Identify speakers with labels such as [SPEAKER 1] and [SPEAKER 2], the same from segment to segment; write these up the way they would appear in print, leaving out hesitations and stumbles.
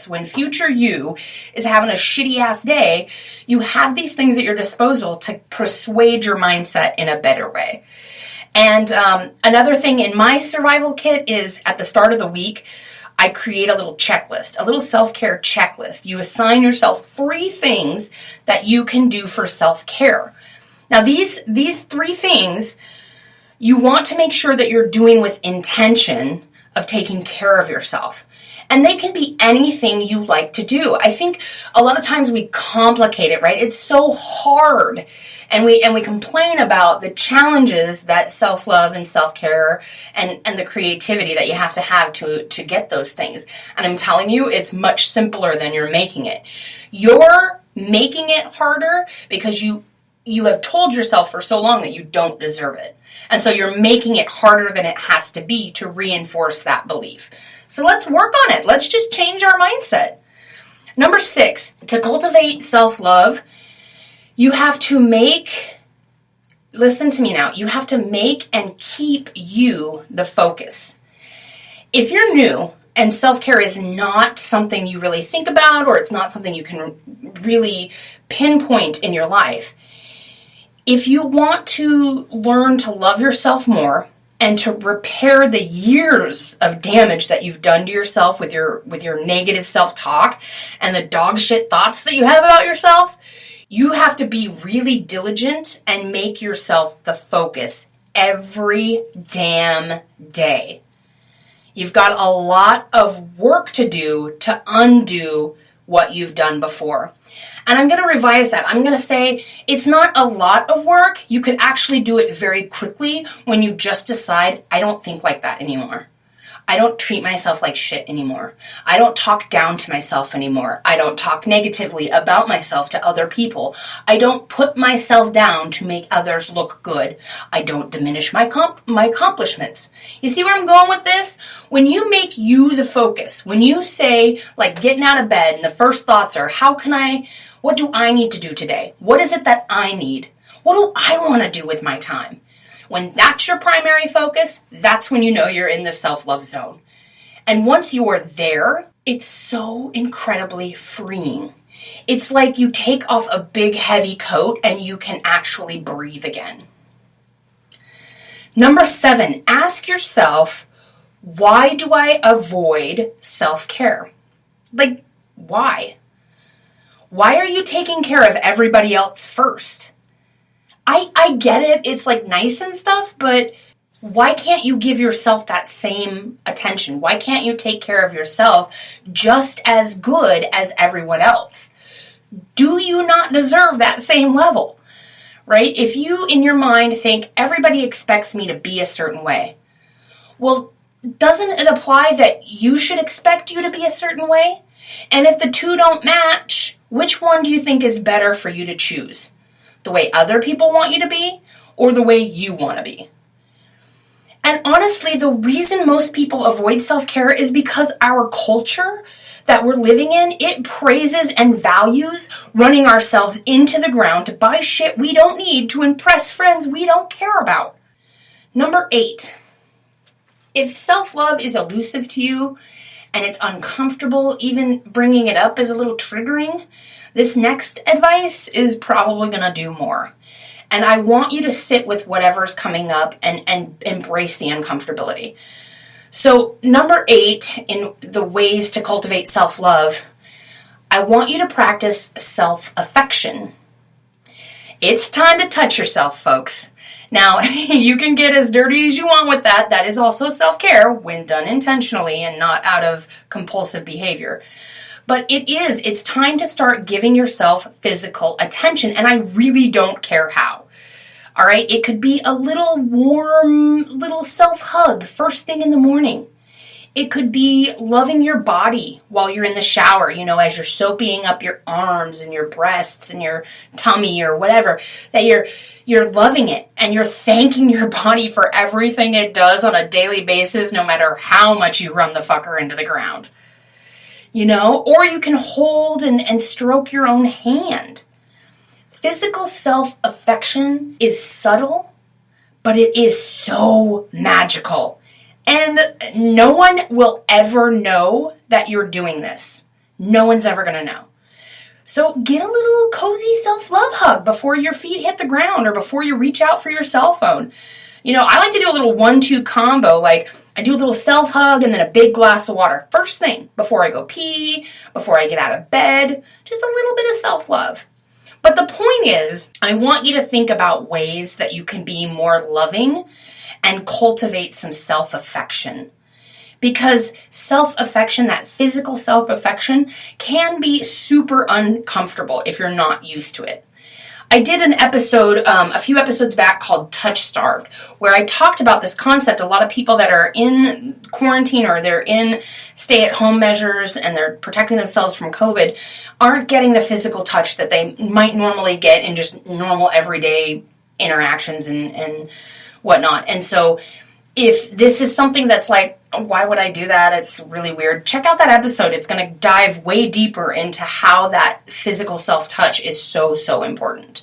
[SPEAKER 1] When future you is having a shitty ass day, you have these things at your disposal to persuade your mindset in a better way. And another thing in my survival kit is at the start of the week, I create a little checklist, a little self-care checklist. You assign yourself 3 things that you can do for self-care. Now, these 3 things you want to make sure that you're doing with intention of taking care of yourself. And they can be anything you like to do. I think a lot of times we complicate it, right? It's so hard. And we complain about the challenges that self-love and self-care and the creativity that you have to get those things. And I'm telling you, it's much simpler than you're making it. You're making it harder because you have told yourself for so long that you don't deserve it. And so you're making it harder than it has to be to reinforce that belief. So let's work on it. Let's just change our mindset. Number 6, to cultivate self-love, you have to listen to me now, you have to make and keep you the focus. If you're new and self-care is not something you really think about, or it's not something you can really pinpoint in your life, if you want to learn to love yourself more and to repair the years of damage that you've done to yourself with your negative self-talk and the dog shit thoughts that you have about yourself, you have to be really diligent and make yourself the focus every damn day. You've got a lot of work to do to undo what you've done before. And I'm going to revise that. I'm going to say it's not a lot of work. You can actually do it very quickly when you just decide, I don't think like that anymore. I don't treat myself like shit anymore. I don't talk down to myself anymore. I don't talk negatively about myself to other people. I don't put myself down to make others look good. I don't diminish my accomplishments. You see where I'm going with this? When you make you the focus, when you say, like getting out of bed and the first thoughts are, what do I need to do today? What is it that I need? What do I want to do with my time? When that's your primary focus, that's when you know you're in the self-love zone. And once you're there, it's so incredibly freeing. It's like you take off a big heavy coat and you can actually breathe again. Number 7, ask yourself, why do I avoid self-care? Like, why? Why are you taking care of everybody else first? I get it, it's like nice and stuff, but why can't you give yourself that same attention? Why can't you take care of yourself just as good as everyone else? Do you not deserve that same level? Right? If you, in your mind, think everybody expects me to be a certain way, well, doesn't it apply that you should expect you to be a certain way? And if the two don't match, which one do you think is better for you to choose? The way other people want you to be, or the way you want to be? And honestly, the reason most people avoid self-care is because our culture that we're living in, it praises and values running ourselves into the ground to buy shit we don't need to impress friends we don't care about. Number 8, if self-love is elusive to you and it's uncomfortable, even bringing it up is a little triggering, this next advice is probably going to do more. And I want you to sit with whatever's coming up and embrace the uncomfortability. So number 8 in the ways to cultivate self-love, I want you to practice self-affection. It's time to touch yourself, folks. Now, you can get as dirty as you want with that. That is also self-care when done intentionally and not out of compulsive behavior. But it's time to start giving yourself physical attention, and I really don't care how. All right, it could be a little warm, little self-hug first thing in the morning. It could be loving your body while you're in the shower, as you're soaping up your arms and your breasts and your tummy or whatever, that you're loving it and you're thanking your body for everything it does on a daily basis, no matter how much you run the fucker into the ground. Or you can hold and stroke your own hand. Physical self-affection is subtle, but it is so magical. And no one will ever know that you're doing this. No one's ever going to know. So get a little cozy self-love hug before your feet hit the ground or before you reach out for your cell phone. I like to do a little 1-2 combo, like I do a little self-hug and then a big glass of water. First thing, before I go pee, before I get out of bed, just a little bit of self-love. But the point is, I want you to think about ways that you can be more loving and cultivate some self-affection. Because self-affection, that physical self-affection, can be super uncomfortable if you're not used to it. I did an episode a few episodes back called Touch Starved, where I talked about this concept. A lot of people that are in quarantine or they're in stay-at-home measures and they're protecting themselves from COVID aren't getting the physical touch that they might normally get in just normal everyday interactions and whatnot. And so if this is something that's like, why would I do that? It's really weird. Check out that episode. It's going to dive way deeper into how that physical self-touch is so, so important.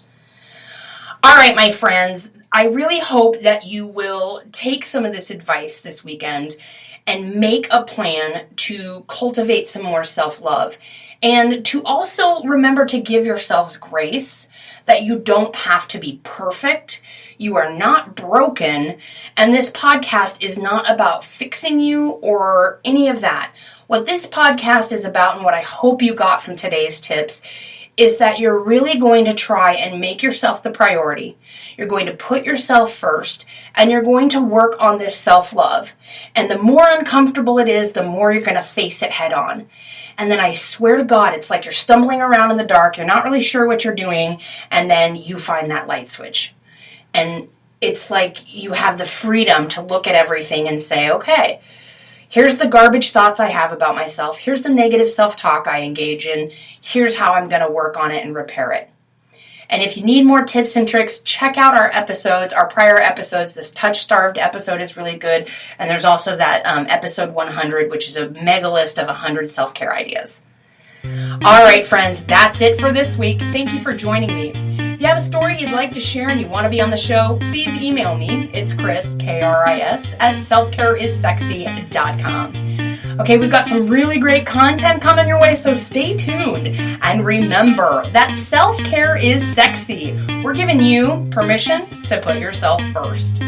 [SPEAKER 1] All right, my friends, I really hope that you will take some of this advice this weekend and make a plan to cultivate some more self-love. And to also remember to give yourselves grace, that you don't have to be perfect. You are not broken. And this podcast is not about fixing you or any of that. What this podcast is about, and what I hope you got from today's tips, is that you're really going to try and make yourself the priority. You're going to put yourself first, and you're going to work on this self-love. And the more uncomfortable it is, the more you're going to face it head on. And then I swear to God, it's like you're stumbling around in the dark, you're not really sure what you're doing, and then you find that light switch. And it's like you have the freedom to look at everything and say, okay, here's the garbage thoughts I have about myself. Here's the negative self-talk I engage in. Here's how I'm going to work on it and repair it. And if you need more tips and tricks, check out our episodes, our prior episodes. This Touch Starved episode is really good. And there's also that episode 100, which is a mega list of 100 self-care ideas. All right, friends, that's it for this week. Thank you for joining me. If you have a story you'd like to share and you want to be on the show, please email me. It's Chris, K-R-I-S, at selfcareissexy.com. Okay, we've got some really great content coming your way, so stay tuned. And remember that self-care is sexy. We're giving you permission to put yourself first.